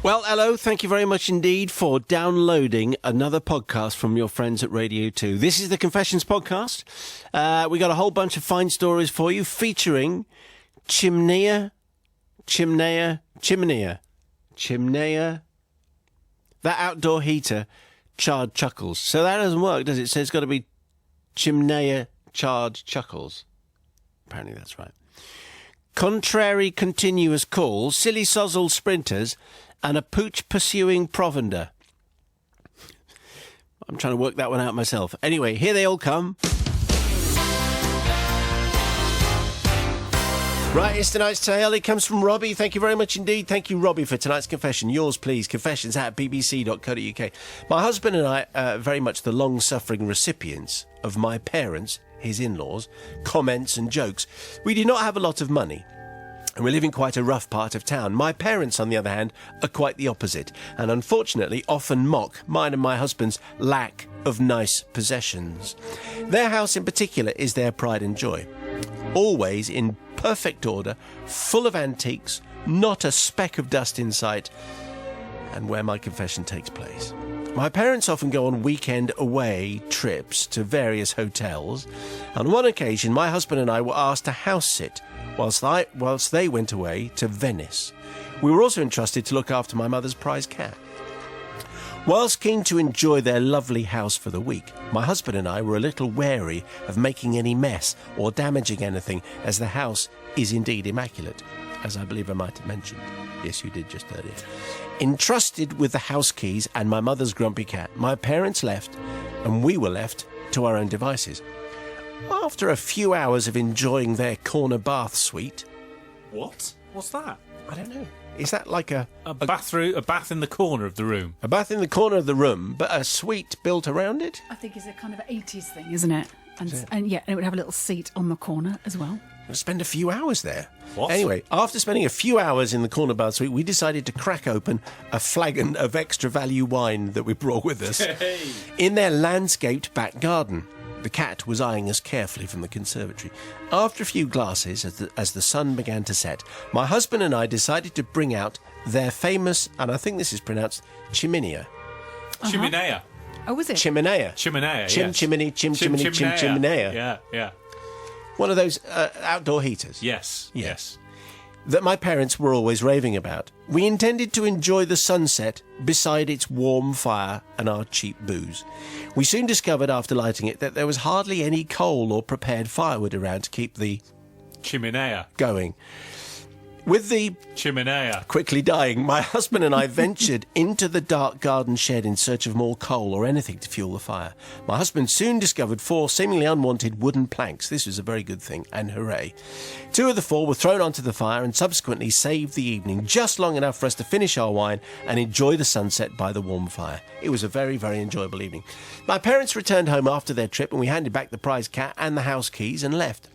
Well, hello, thank you very much indeed for downloading another podcast from your friends at Radio 2. This is the Confessions Podcast. We got a whole bunch of fine stories for you featuring Chimnea, that outdoor heater charred chuckles. So that doesn't work, does it? So it's got to be Chimnea charred chuckles. Apparently that's right. Contrary continuous calls, silly sozzle sprinters, and a pooch pursuing provender. I'm trying to work that one out myself. Anyway, here they all come. Right, it's tonight's tale. It comes from Robbie. Thank you very much indeed. Thank you, Robbie, for tonight's confession. Yours, please. confessions@bbc.co.uk. My husband and I are very much the long-suffering recipients of my parents, his in-laws, comments and jokes. We do not have a lot of money, and we live in quite a rough part of town. My parents, on the other hand, are quite the opposite, and unfortunately often mock mine and my husband's lack of nice possessions. Their house in particular is their pride and joy. Always in perfect order, full of antiques, not a speck of dust in sight, and where my confession takes place. My parents often go on weekend away trips to various hotels. On one occasion, my husband and I were asked to house sit whilst they went away to Venice. We were also entrusted to look after my mother's prize cat. Whilst keen to enjoy their lovely house for the week, my husband and I were a little wary of making any mess or damaging anything, as the house is indeed immaculate, as I believe I might have mentioned. Yes, you did just earlier. Entrusted with the house keys and my mother's grumpy cat, my parents left, and we were left to our own devices. After a few hours of enjoying their corner bath suite... What? What's that? I don't know. Is that like a bathroom? A bath in the corner of the room? A bath in the corner of the room, but a suite built around it? I think it's a kind of 80s thing, isn't it? And yeah, and it would have a little seat on the corner as well. We'll spend a few hours there. What? Anyway, after spending a few hours in the corner bath suite, we decided to crack open a flagon of extra value wine that we brought with us in their landscaped back garden. The cat was eyeing us carefully from the conservatory. After a few glasses, as the sun began to set, my husband and I decided to bring out their famous, and I think this is pronounced, chiminea. Chimenea. Oh, was it? Chimenea. Chimenea, Chim, yes. chimney, chim, chimney, chim, chimenea. Yeah, yeah. One of those outdoor heaters. Yes. That my parents were always raving about. We intended to enjoy the sunset beside its warm fire and our cheap booze. We soon discovered after lighting it that there was hardly any coal or prepared firewood around to keep the Chimenea. going. With the Chimenea quickly dying, my husband and I ventured into the dark garden shed in search of more coal or anything to fuel the fire. My husband soon discovered 4 seemingly unwanted wooden planks. This was a very good thing, and hooray. 2 of the 4 were thrown onto the fire and subsequently saved the evening, just long enough for us to finish our wine and enjoy the sunset by the warm fire. It was a very, very enjoyable evening. My parents returned home after their trip, and we handed back the prize cat and the house keys and left.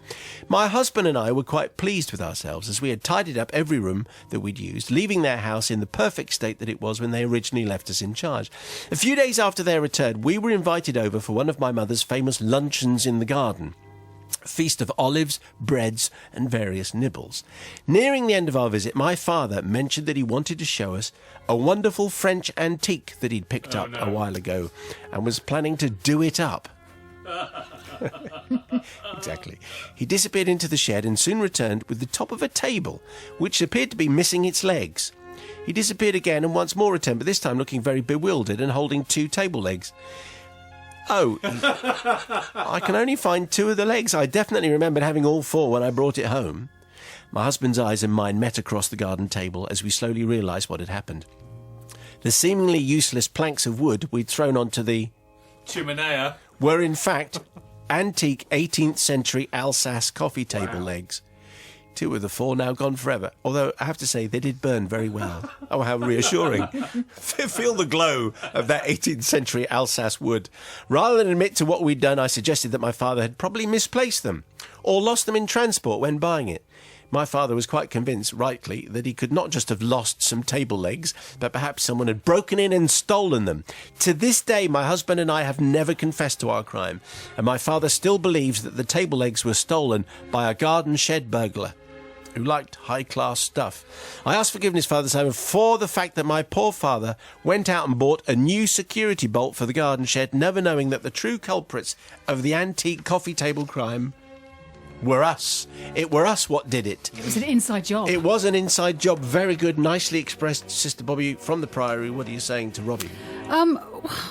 My husband and I were quite pleased with ourselves, as we had tidied up every room that we'd used, leaving their house in the perfect state that it was when they originally left us in charge. A few days after their return, we were invited over for one of my mother's famous luncheons in the garden. A feast of olives, breads, and various nibbles. Nearing the end of our visit, my father mentioned that he wanted to show us a wonderful French antique that he'd picked up a while ago, and was planning to do it up. Exactly. He disappeared into the shed and soon returned with the top of a table, which appeared to be missing its legs. He disappeared again and once more returned, but this time looking very bewildered and holding 2 table legs. Oh, I can only find 2 of the legs. I definitely remembered having all 4 when I brought it home. My husband's eyes and mine met across the garden table as we slowly realised what had happened. The seemingly useless planks of wood we'd thrown onto the Chimenea were in fact antique 18th century Alsace coffee table legs. 2 of the 4 now gone forever, although I have to say they did burn very well. Oh, how reassuring. Feel the glow of that 18th century Alsace wood. Rather than admit to what we'd done, I suggested that my father had probably misplaced them or lost them in transport when buying it. My father was quite convinced, rightly, that he could not just have lost some table legs, but perhaps someone had broken in and stolen them. To this day, my husband and I have never confessed to our crime, and my father still believes that the table legs were stolen by a garden shed burglar. who liked high-class stuff. I asked forgiveness, Father Simon, for the fact that my poor father went out and bought a new security bolt for the garden shed, never knowing that the true culprits of the antique coffee table crime were us. It were us what did it. It was an inside job. It was an inside job. Very good. Nicely expressed, Sister Bobby from the Priory. What are you saying to Robbie?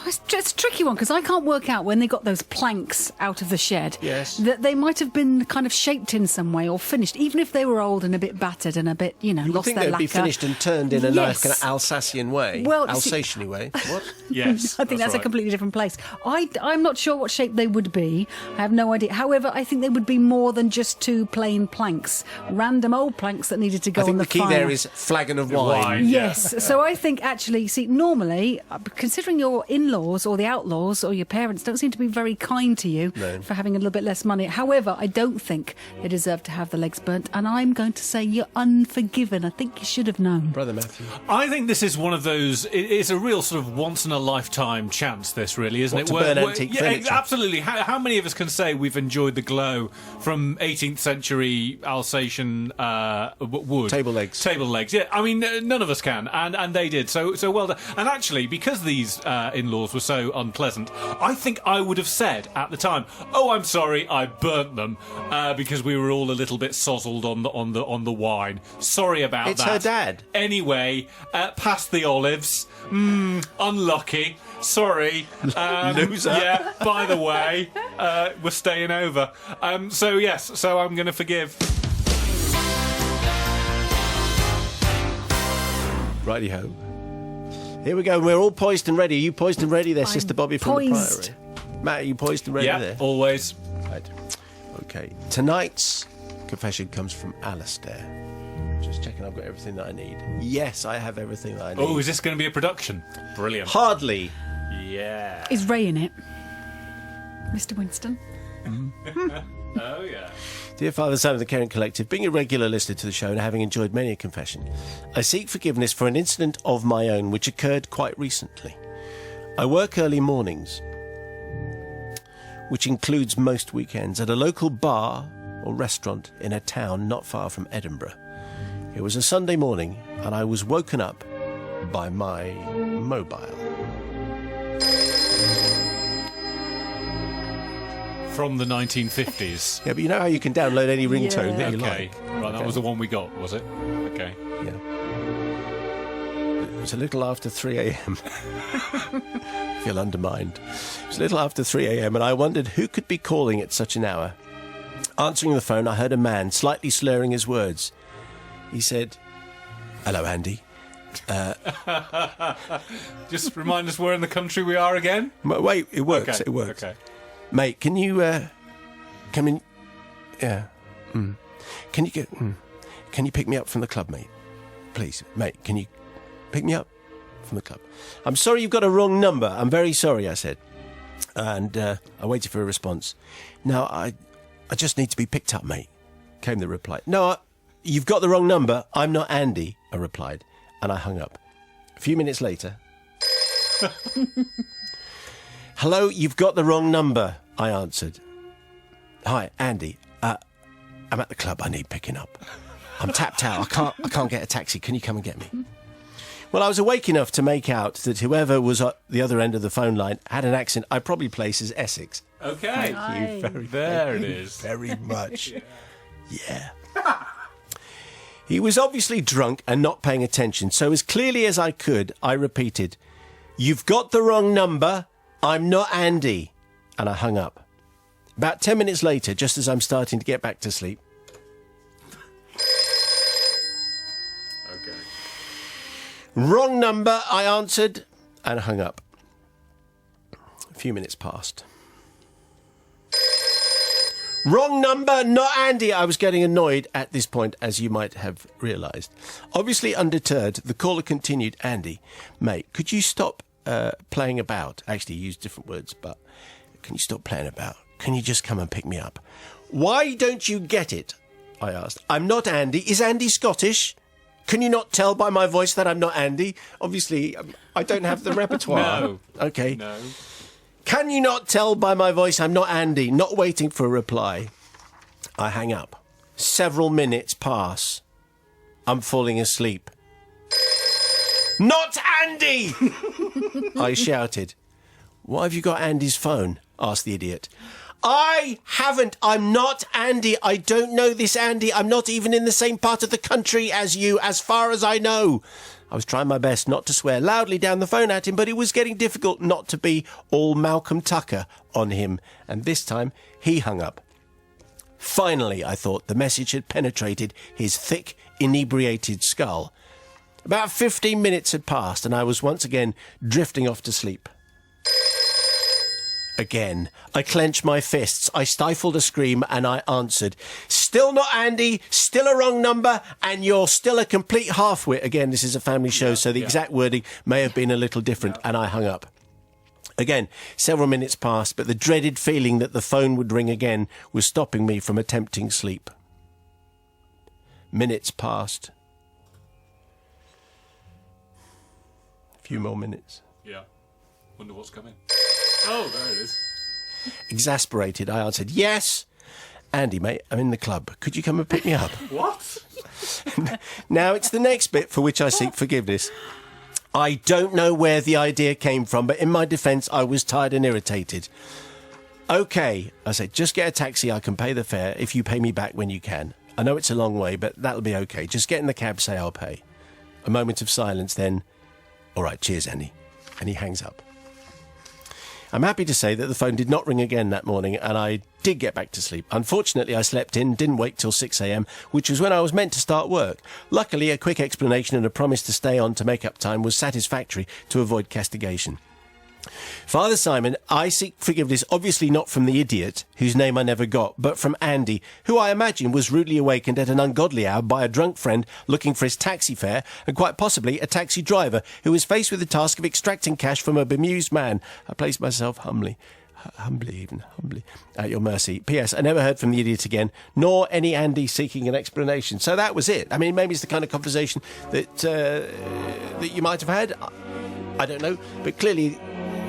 It's a tricky one because I can't work out when they got those planks out of the shed. Yes. That they might have been kind of shaped in some way or finished, even if they were old and a bit battered and a bit, lost I think their they'd lacquer. be finished and turned in a nice Yes. kind of Alsatian way. Well, Alsatian way. What? Yes. I think that's a right. completely different place. I'm not sure what shape they would be. I have no idea. However, I think they would be more than just two plain planks. Random old planks that needed to go I think on the key fire. there is flagon of wine. Wine. Yes. So I think actually, normally, considering your in-laws or the outlaws or your parents don't seem to be very kind to you for having a little bit less money. However, I don't think they deserve to have the legs burnt. And I'm going to say you're unforgiven. I think you should have known. Brother Matthew. I think this is one of those. It's a real sort of once-in-a-lifetime chance. This really isn't What, it? to burn antique furniture? Absolutely. How many of us can say we've enjoyed the glow from 18th century Alsatian wood Table legs. Table legs. Yeah, I mean none of us can, and they did. So well done. And actually, because these in-laws were so unpleasant, I think I would have said at the time, "Oh, I'm sorry, I burnt them because we were all a little bit sozzled on the wine. Sorry about It's that." her dad. Anyway, past the olives. Unlucky. Sorry. Loser. Yeah, by the way, we're staying over. So I'm going to forgive. Righty-ho. Here we go. We're all poised and ready. Are you poised and ready there, Sister Bobby from poised. the Priory? Matt, are you poised and ready Yeah, there? always. Right. Okay. Tonight's confession comes from Alistair. Just checking I've got everything that I need. Yes, I have everything that I need. Oh, is this going to be a production? Brilliant. Hardly. Yeah. Is Ray in it? Mr. Winston? Oh, yeah. Dear Father, Son of the Caring Collective, being a regular listener to the show and having enjoyed many a confession, I seek forgiveness for an incident of my own which occurred quite recently. I work early mornings, which includes most weekends, at a local bar or restaurant in a town not far from Edinburgh. It was a Sunday morning and I was woken up by my mobile. From the 1950s. Yeah, but you know how you can download any ringtone that you Okay. like? Right, that was the one we got, was it? Okay. Yeah. It was a little after 3 a.m. I feel undermined. It was a little after 3 a.m. and I wondered who could be calling at such an hour. Answering the phone, I heard a man slightly slurring his words. He said, "Hello, Andy." Just remind us where in the country we are again. Wait, it works. Okay. It works. Okay. Mate, can you come in? Yeah. Can you get? Can you pick me up from the club, mate? Please, mate. Can you pick me up from the club? I'm sorry, you've got a wrong number. I'm very sorry, I said, and I waited for a response. Now I just need to be picked up, mate. Came the reply. No, you've got the wrong number. I'm not Andy, I replied, and I hung up. A few minutes later. Hello, you've got the wrong number, I answered. Hi, Andy. I'm at the club. I need picking up. I'm tapped out. I can't get a taxi. Can you come and get me? Well, I was awake enough to make out that whoever was at the other end of the phone line had an accent I'd probably place as Essex. Okay. Thank you very, There it is. very much. Yeah. He was obviously drunk and not paying attention, so as clearly as I could, I repeated, "You've got the wrong number. I'm not Andy." And I hung up. About 10 minutes later, just as I'm starting to get back to sleep. Okay. "Wrong number," I answered, and hung up. A few minutes passed. "Wrong number, not Andy." I was getting annoyed at this point, as you might have realised. Obviously undeterred, the caller continued, "Andy, mate, could you stop playing about?" Actually, he used different words, but can you stop playing about? Can you just come and pick me up? "Why don't you get it?" I asked. "I'm not Andy. Is Andy Scottish? Can you not tell by my voice that I'm not Andy?" Obviously, I don't have the repertoire. No. Okay. No. "Can you not tell by my voice I'm not Andy?" Not waiting for a reply, I hang up. Several minutes pass. I'm falling asleep. Not Andy! I shouted. Why have you got Andy's phone? Asked the idiot. I haven't. I'm not Andy. I don't know this Andy. I'm not even in the same part of the country as you, as far as I know. I was trying my best not to swear loudly down the phone at him, but it was getting difficult not to be all Malcolm Tucker on him. And this time, he hung up. Finally, I thought, the message had penetrated his thick, inebriated skull. About 15 minutes had passed, and I was once again drifting off to sleep. Again, I clenched my fists, I stifled a scream, and I answered, still not Andy, still a wrong number, and you're still a complete half-wit. Again, this is a family show, so the exact wording may have been a little different, and I hung up. Again, several minutes passed, but the dreaded feeling that the phone would ring again was stopping me from attempting sleep. Minutes passed. A few more minutes. Yeah. Wonder what's coming. Oh, there it is. Exasperated, I answered, yes. Andy, mate, I'm in the club. Could you come and pick me up? What? Now, it's the next bit for which I seek forgiveness. I don't know where the idea came from, but in my defence, I was tired and irritated. OK, I said, just get a taxi, I can pay the fare if you pay me back when you can. I know it's a long way, but that'll be OK. Just get in the cab, say I'll pay. A moment of silence, then, all right, cheers, Andy. And he hangs up. I'm happy to say that the phone did not ring again that morning, and I did get back to sleep. Unfortunately, I slept in, didn't wake till 6 a.m, which was when I was meant to start work. Luckily, a quick explanation and a promise to stay on to make up time was satisfactory to avoid castigation. Father Simon, I seek forgiveness obviously not from the idiot, whose name I never got, but from Andy, who I imagine was rudely awakened at an ungodly hour by a drunk friend looking for his taxi fare, and quite possibly a taxi driver who was faced with the task of extracting cash from a bemused man. I placed myself humbly at your mercy. P.S. I never heard from the idiot again, nor any Andy seeking an explanation. So that was it. I mean, maybe it's the kind of conversation that you might have had. I don't know, but clearly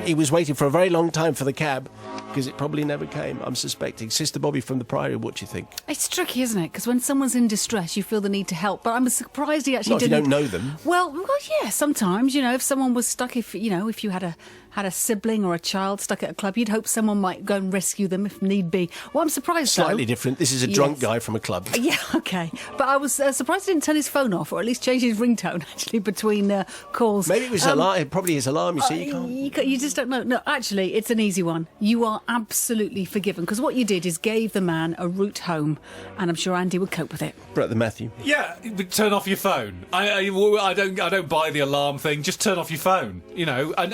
he was waiting for a very long time for the cab, because it probably never came, I'm suspecting. Sister Bobby from the Priory, what do you think? It's tricky, isn't it? Because when someone's in distress, you feel the need to help. But I'm surprised he actually Not if didn't. you don't know them. Well, yeah, sometimes, if someone was stuck, if you had a sibling or a child stuck at a club, you'd hope someone might go and rescue them if need be. Well, I'm surprised, Slightly different. This is a drunk guy from a club. Yeah, OK. But I was surprised he didn't turn his phone off, or at least change his ringtone, actually, between calls. Maybe it was probably his alarm, you see. You just don't know. No, actually, it's an easy one. You are absolutely forgiven, because what you did is gave the man a route home, and I'm sure Andy would cope with it. Brother Matthew. Yeah, but turn off your phone. I don't buy the alarm thing. Just turn off your phone,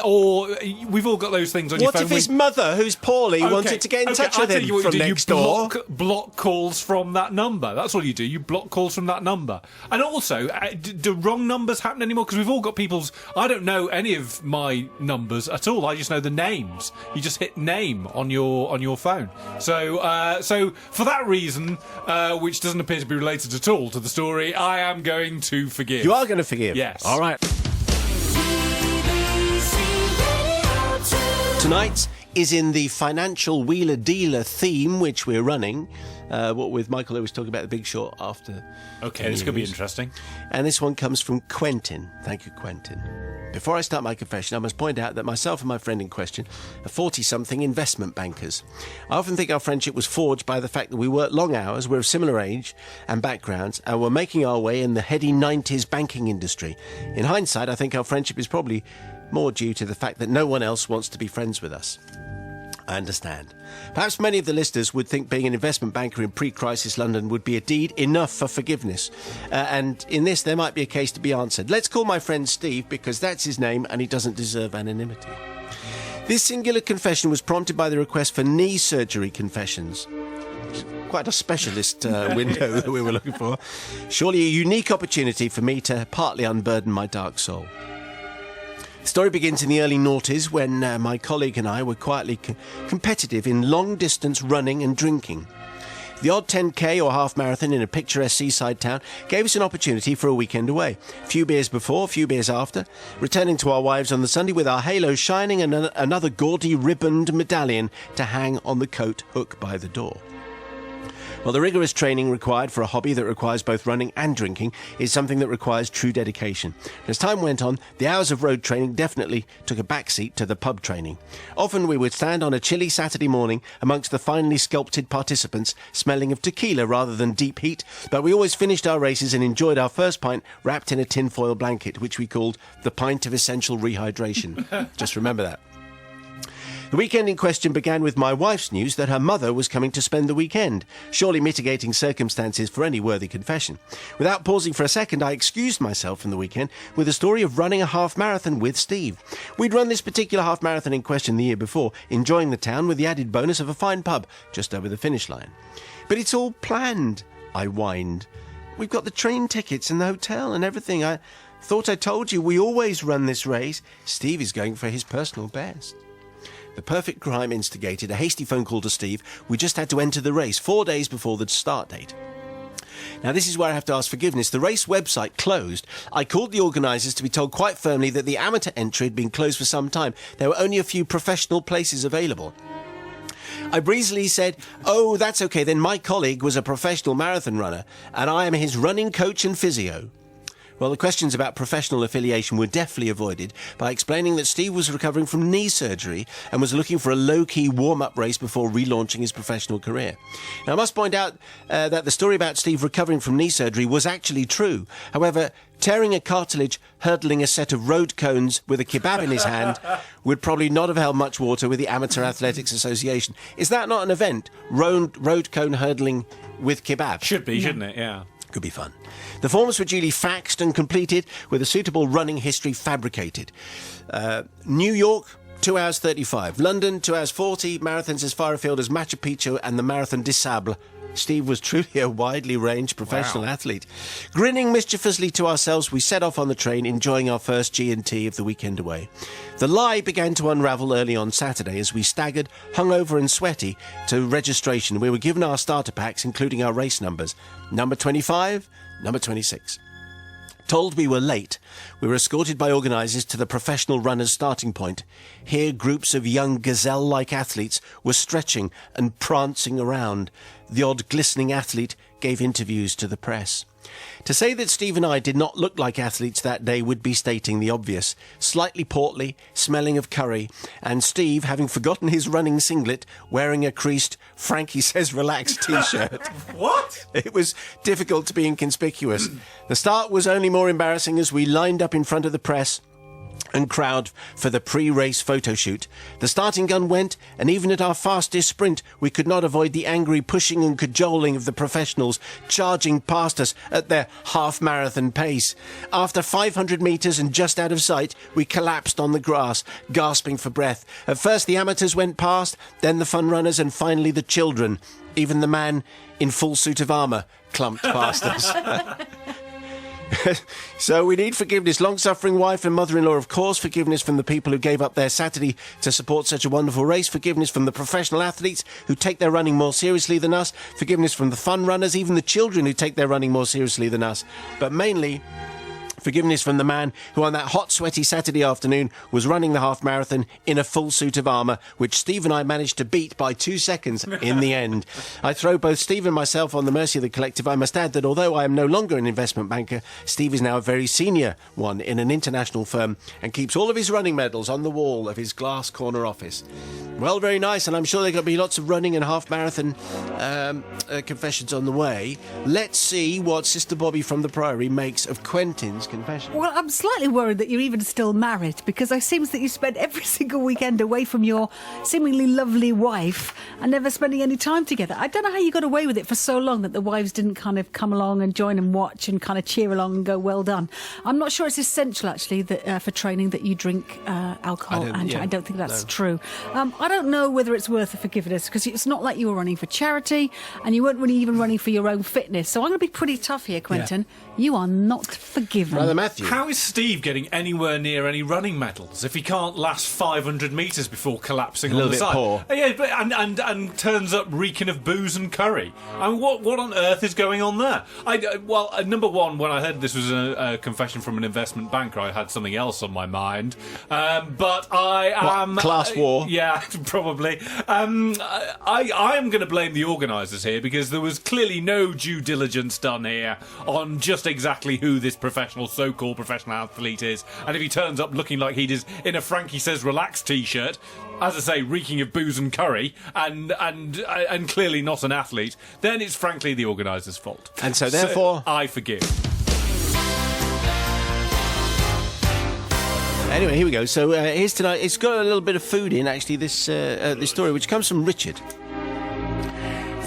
or we've all got those things on your phone. What if his mother, who's poorly, wanted to get in touch with him from next door? Block calls from that number. That's all you do. You block calls from that number. And also, do wrong numbers happen anymore? Because we've all got people's... I don't know any of my numbers at all. I just know the names. You just hit name on your phone. So for that reason, which doesn't appear to be related at all to the story, I am going to forgive. You are going to forgive? Yes. All right. Tonight is in the financial wheeler-dealer theme, which we're running. What with Michael always talking about The Big Short after. Okay, this could be interesting. And this one comes from Quentin. Thank you, Quentin. Before I start my confession, I must point out that myself and my friend in question are 40-something investment bankers. I often think our friendship was forged by the fact that we worked long hours, we're of similar age and backgrounds, and we're making our way in the heady 90s banking industry. In hindsight, I think our friendship is probably more due to the fact that no one else wants to be friends with us. I understand. Perhaps many of the listeners would think being an investment banker in pre-crisis London would be a deed enough for forgiveness. And in this, there might be a case to be answered. Let's call my friend Steve, because that's his name and he doesn't deserve anonymity. This singular confession was prompted by the request for knee surgery confessions. Quite a specialist window that we were looking for. Surely a unique opportunity for me to partly unburden my dark soul. The story begins in the early noughties when my colleague and I were quietly competitive in long-distance running and drinking. The odd 10k or half marathon in a picturesque seaside town gave us an opportunity for a weekend away. Few beers before, few beers after, returning to our wives on the Sunday with our halos shining and another gaudy ribboned medallion to hang on the coat hook by the door. Well, the rigorous training required for a hobby that requires both running and drinking is something that requires true dedication. As time went on, the hours of road training definitely took a backseat to the pub training. Often we would stand on a chilly Saturday morning amongst the finely sculpted participants, smelling of tequila rather than deep heat, but we always finished our races and enjoyed our first pint wrapped in a tinfoil blanket, which we called the pint of essential rehydration. Just remember that. The weekend in question began with my wife's news that her mother was coming to spend the weekend, surely mitigating circumstances for any worthy confession. Without pausing for a second, I excused myself from the weekend with a story of running a half marathon with Steve. We'd run this particular half marathon in question the year before, enjoying the town with the added bonus of a fine pub just over the finish line. But it's all planned, I whined. We've got the train tickets and the hotel and everything. I thought I told you we always run this race. Steve is going for his personal best. The perfect crime instigated a hasty phone call to Steve. We just had to enter the race 4 days before the start date. Now, this is where I have to ask forgiveness. The race website closed. I called the organisers to be told quite firmly that the amateur entry had been closed for some time. There were only a few professional places available. I breezily said, "Oh, that's okay, then my colleague was a professional marathon runner, and I am his running coach and physio." Well, the questions about professional affiliation were deftly avoided by explaining that Steve was recovering from knee surgery and was looking for a low-key warm-up race before relaunching his professional career. Now, I must point out that the story about Steve recovering from knee surgery was actually true. However, tearing a cartilage, hurdling a set of road cones with a kebab in his hand would probably not have held much water with the Amateur Athletics Association. Is that not an event? Road cone hurdling with kebab? Should be, shouldn't it? Yeah. Could be fun. The forms were duly faxed and completed with a suitable running history fabricated. New York, 2 hours 35. London, 2 hours 40. Marathons as far afield as Machu Picchu and the Marathon des Sables. Steve was truly a widely ranged professional athlete. Grinning mischievously to ourselves, we set off on the train, enjoying our first G&T of the weekend away. The lie began to unravel early on Saturday as we staggered, hungover and sweaty, to registration. We were given our starter packs, including our race numbers. Number 25, number 26. Told we were late, we were escorted by organisers to the professional runners' starting point. Here, groups of young gazelle-like athletes were stretching and prancing around. The odd glistening athlete gave interviews to the press. To say that Steve and I did not look like athletes that day would be stating the obvious. Slightly portly, smelling of curry, and Steve, having forgotten his running singlet, wearing a creased Frankie Says Relax t-shirt. What? It was difficult to be inconspicuous. The start was only more embarrassing as we lined up in front of the press and crowd for the pre-race photo shoot. The starting gun went, and even at our fastest sprint, we could not avoid the angry pushing and cajoling of the professionals charging past us at their half-marathon pace. After 500 metres and just out of sight, we collapsed on the grass, gasping for breath. At first the amateurs went past, then the fun runners, and finally the children. Even the man in full suit of armour clumped past us. So we need forgiveness. Long-suffering wife and mother-in-law, of course. Forgiveness from the people who gave up their Saturday to support such a wonderful race. Forgiveness from the professional athletes who take their running more seriously than us. Forgiveness from the fun runners, even the children who take their running more seriously than us. But mainly, forgiveness from the man who on that hot, sweaty Saturday afternoon was running the half marathon in a full suit of armour, which Steve and I managed to beat by 2 seconds in the end. I throw both Steve and myself on the mercy of the collective. I must add that although I am no longer an investment banker, Steve is now a very senior one in an international firm and keeps all of his running medals on the wall of his glass corner office. Well, very nice, and I'm sure there are going to be lots of running and half marathon confessions on the way. Let's see what Sister Bobby from the Priory makes of Quentin's confession. Well, I'm slightly worried that you're even still married, because it seems that you spend every single weekend away from your seemingly lovely wife and never spending any time together. I don't know how you got away with it for so long that the wives didn't kind of come along and join and watch and kind of cheer along and go, well done. I'm not sure it's essential, actually, that for training that you drink alcohol. I don't think that's true. I don't know whether it's worth the forgiveness, because it's not like you were running for charity and you weren't really even running for your own fitness. So I'm going to be pretty tough here, Quentin. Yeah. You are not forgiven. Brother Matthew. How is Steve getting anywhere near any running medals if he can't last 500 metres before collapsing on the side? A little bit poor. Yeah, but, and turns up reeking of booze and curry. I mean, what on earth is going on there? Number one, when I heard this was a confession from an investment banker, I had something else on my mind. But I am... Class war? Yeah, Probably. I am going to blame the organisers here because there was clearly no due diligence done here on just exactly who this so-called professional athlete is. And if he turns up looking like he does in a Frankie Says Relax t-shirt, as I say, reeking of booze and curry, and clearly not an athlete, then it's frankly the organisers' fault. And so therefore... I forgive. Anyway, here we go. So here's tonight. It's got a little bit of food in, actually, this story, which comes from Richard.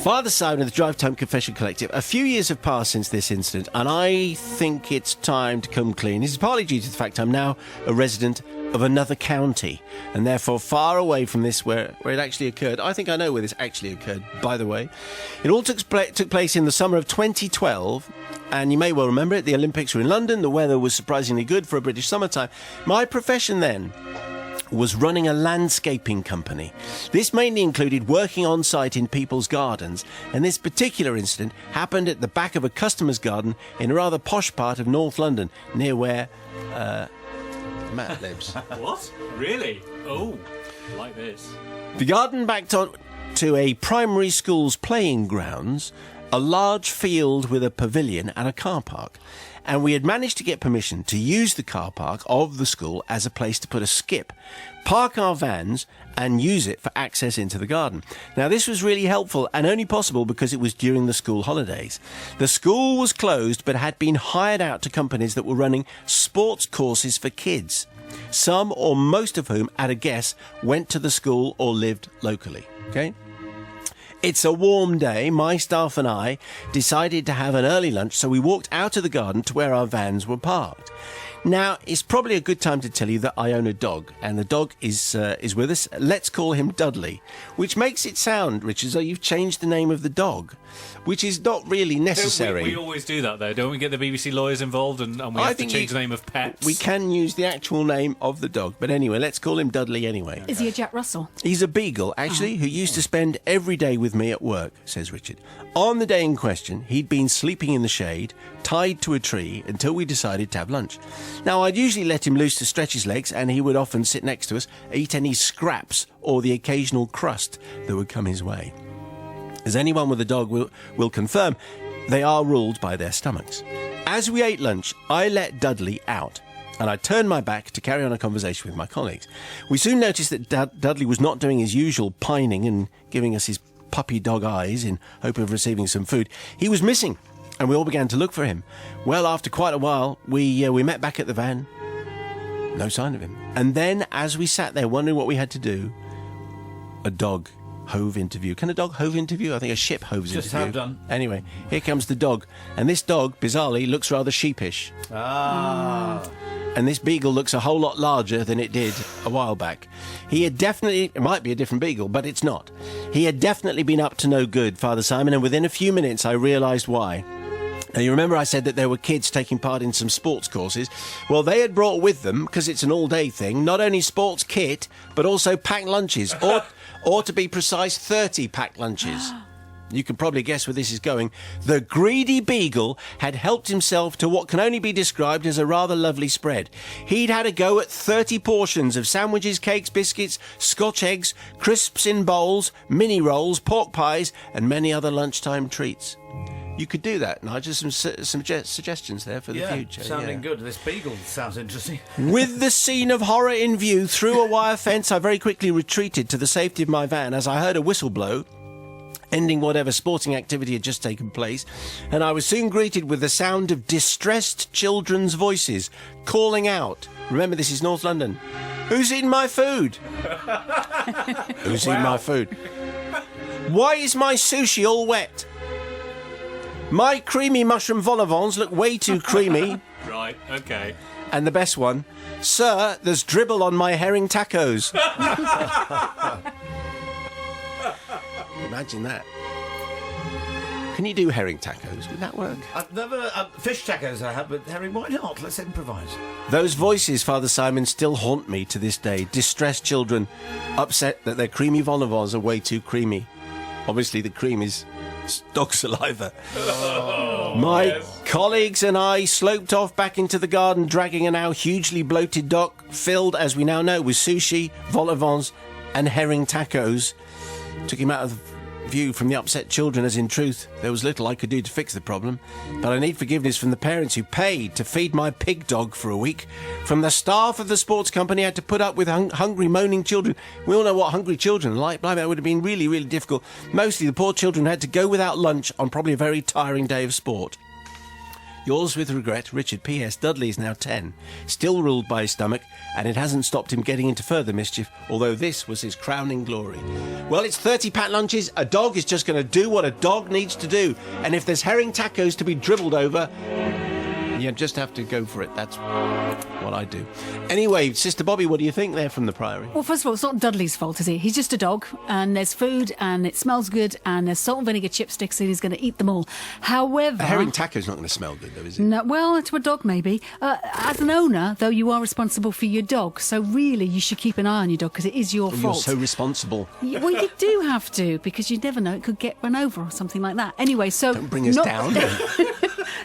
Father Simon of the Drive Time Confession Collective. A few years have passed since this incident, and I think it's time to come clean. This is partly due to the fact I'm now a resident of another county, and therefore far away from this where it actually occurred. I think I know where this actually occurred, by the way. It all took place in the summer of 2012, and you may well remember it. The Olympics were in London. The weather was surprisingly good for a British summertime. My profession then was running a landscaping company. This mainly included working on site in people's gardens, and this particular incident happened at the back of a customer's garden in a rather posh part of North London, near where Matt lives. What? Really? Oh, like this. The garden backed on to a primary school's playing grounds, a large field with a pavilion and a car park. And we had managed to get permission to use the car park of the school as a place to put a skip, park our vans and use it for access into the garden. Now, this was really helpful and only possible because it was during the school holidays. The school was closed but had been hired out to companies that were running sports courses for kids, some or most of whom, at a guess, went to the school or lived locally. Okay? It's a warm day. My staff and I decided to have an early lunch, so we walked out of the garden to where our vans were parked. Now, it's probably a good time to tell you that I own a dog, and the dog is with us. Let's call him Dudley, which makes it sound, Rich, as though you've changed the name of the dog, which is not really necessary. We always do that, though. Don't we get the BBC lawyers involved and we have to change the name of pets? We can use the actual name of the dog, but anyway, let's call him Dudley anyway. Is he a Jack Russell? He's a beagle, actually, who used to spend every day with me at work, says Richard. On the day in question, he'd been sleeping in the shade, tied to a tree, until we decided to have lunch. Now, I'd usually let him loose to stretch his legs, and he would often sit next to us, eat any scraps or the occasional crust that would come his way. As anyone with a dog will confirm, they are ruled by their stomachs. As we ate lunch, I let Dudley out, and I turned my back to carry on a conversation with my colleagues. We soon noticed that Dudley was not doing his usual pining and giving us his puppy dog eyes in hope of receiving some food. He was missing, and we all began to look for him. Well, after quite a while, we met back at the van. No sign of him. And then, as we sat there wondering what we had to do, a dog hove into view. Can a dog hove into view? I think a ship hoves into view. Just have done. Anyway, here comes the dog. And this dog, bizarrely, looks rather sheepish. And this beagle looks a whole lot larger than it did a while back. It might be a different beagle, but it's not. He had definitely been up to no good, Father Simon, and within a few minutes I realised why. Now, you remember I said that there were kids taking part in some sports courses? Well, they had brought with them, because it's an all-day thing, not only sports kit, but also packed lunches, or to be precise, 30 packed lunches. You can probably guess where this is going. The greedy beagle had helped himself to what can only be described as a rather lovely spread. He'd had a go at 30 portions of sandwiches, cakes, biscuits, Scotch eggs, crisps in bowls, mini rolls, pork pies, and many other lunchtime treats. You could do that, Nigel. Some suggestions there for the future. Sounding good. This beagle sounds interesting. With the scene of horror in view, through a wire fence, I very quickly retreated to the safety of my van as I heard a whistle blow, ending whatever sporting activity had just taken place, and I was soon greeted with the sound of distressed children's voices calling out. Remember, this is North London. Who's eaten my food? Who's eaten my food? Why is my sushi all wet? My creamy mushroom vol au vents look way too creamy. Right, okay. And the best one, sir, there's dribble on my herring tacos. Imagine that. Can you do herring tacos? Would that work? I've never... fish tacos I have, but herring, why not? Let's improvise. Those voices, Father Simon, still haunt me to this day. Distressed children, upset that their creamy vol au vents are way too creamy. Obviously, the cream is dog saliva. My colleagues and I sloped off back into the garden, dragging a now hugely bloated dog, filled, as we now know, with sushi, vol au vents, and herring tacos took him out of view from the upset children, as in truth, there was little I could do to fix the problem. But I need forgiveness from the parents who paid to feed my pig dog for a week, from the staff of the sports company who had to put up with hungry, moaning children. We all know what hungry children are like. Blimey, that would have been really, really difficult. Mostly the poor children had to go without lunch on probably a very tiring day of sport. Yours with regret, Richard. P.S. Dudley is now 10, still ruled by his stomach, and it hasn't stopped him getting into further mischief, although this was his crowning glory. Well, it's 30 pat lunches. A dog is just going to do what a dog needs to do. And if there's herring tacos to be dribbled over, you just have to go for it. That's what I do. Anyway, Sister Bobby, what do you think there from the Priory? Well, first of all, it's not Dudley's fault, is he? He's just a dog, and there's food, and it smells good, and there's salt and vinegar chipsticks, and he's going to eat them all. However... A herring taco's not going to smell good, though, is it? No, well, to a dog, maybe. As an owner, though, you are responsible for your dog, so really you should keep an eye on your dog, because it is your fault. You're so responsible. Well, you do have to, because you never know, it could get run over or something like that. Anyway, so... Don't bring us down.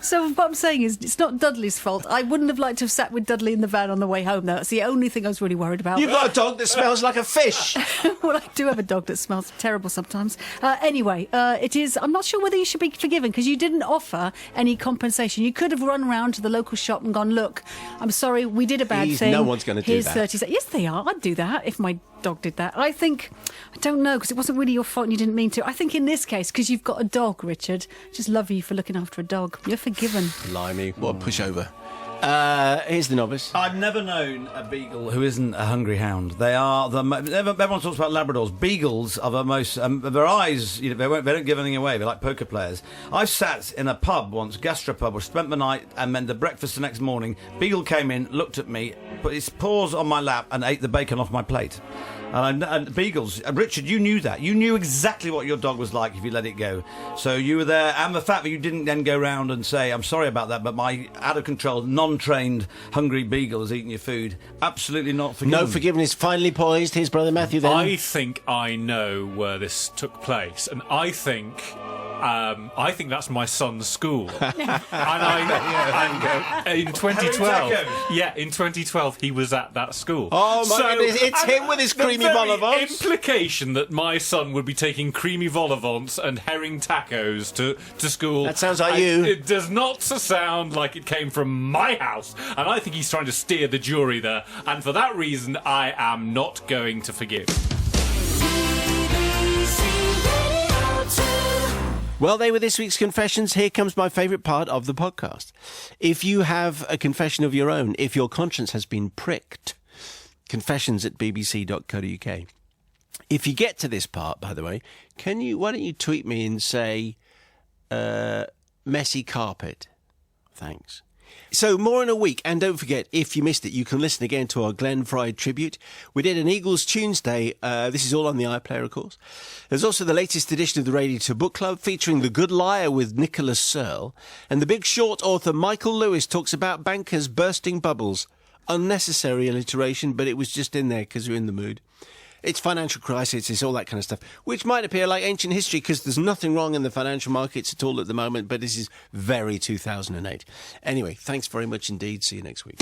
So what I'm saying is, it's not Dudley's fault. I wouldn't have liked to have sat with Dudley in the van on the way home, though. That's the only thing I was really worried about. You've got a dog that smells like a fish. Well, I do have a dog that smells terrible sometimes. Anyway, it is... I'm not sure whether you should be forgiven, because you didn't offer any compensation. You could have run round to the local shop and gone, look, I'm sorry, we did a bad thing. No one's going to do Here's that. 30 cents. Yes, they are. I'd do that if my dog did that. I don't know, because it wasn't really your fault and you didn't mean to. I think in this case, because you've got a dog, Richard, just love you for looking after a dog. You're forgiven. Blimey, what a pushover. Here's the novice. I've never known a beagle who isn't a hungry hound. They are everyone talks about Labradors. Beagles are the most. Their eyes, they don't give anything away. They're like poker players. I've sat in a pub once, gastropub, or spent the night and then the breakfast the next morning. Beagle came in, looked at me, put his paws on my lap, and ate the bacon off my plate. And beagles, Richard, you knew that. You knew exactly what your dog was like if you let it go. So you were there, and the fact that you didn't then go round and say, I'm sorry about that, but my out-of-control, non-trained, hungry beagle has eaten your food. Absolutely not forgiven. No forgiveness. Finally poised. Here's Brother Matthew then. I think I know where this took place, and I think that's my son's school. And in 2012, in 2012, he was at that school. Oh my goodness! It's him with his creamy vol au The vents. implication that my son would be taking creamy vol au vents and herring tacos to school. That sounds like you. It does not sound like it came from my house, and I think he's trying to steer the jury there. And for that reason, I am not going to forgive. Well, they were this week's confessions. Here comes my favourite part of the podcast. If you have a confession of your own, if your conscience has been pricked, confessions@bbc.co.uk. If you get to this part, by the way, why don't you tweet me and say, messy carpet? Thanks. So more in a week, and don't forget, if you missed it, you can listen again to our Glenn Fry tribute. We did an Eagles Tuesday. This is all on the iPlayer, of course. There's also the latest edition of the Radio 2 Book Club, featuring The Good Liar with Nicholas Searle. And the Big Short author Michael Lewis talks about bankers bursting bubbles. Unnecessary alliteration, but it was just in there because we're in the mood. It's financial crisis, it's all that kind of stuff, which might appear like ancient history because there's nothing wrong in the financial markets at all at the moment, but this is very 2008. Anyway, thanks very much indeed. See you next week.